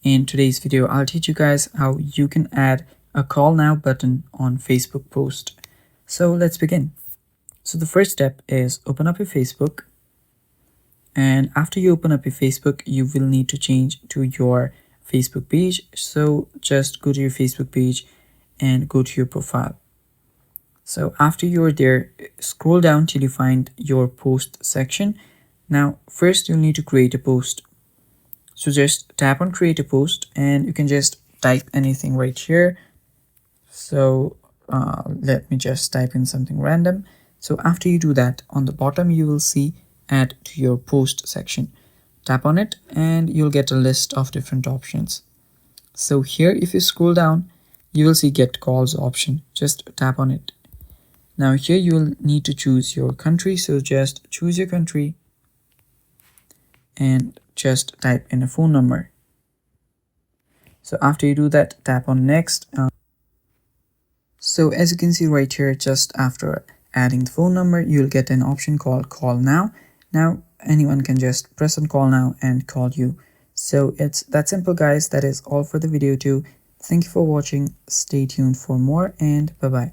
In today's video, I'll teach you guys how you can add a call now button on Facebook post. So let's begin. So the first step is open up your Facebook. And after you open up your Facebook, you will need to change to your Facebook page. So just go to your Facebook page and go to your profile. So after you're there, scroll down till you find your post section. Now, first you'll need to create a post. So just tap on create a post and you can just type anything right here. So let me just type in something random. So after you do that, on the bottom you will see add to your post section. Tap on it and you'll get a list of different options. So here if you scroll down, you will see get calls option. Just tap on it. Now here you will need to choose your country. So just choose your country and just type in a phone number. So after you do that, tap on next. So as you can see right here, just after adding the phone number, you'll get an option called call now. Now anyone can just press on call now and call you. So it's that simple, guys. That is all for the video too. Thank you for watching. Stay tuned for more and bye bye.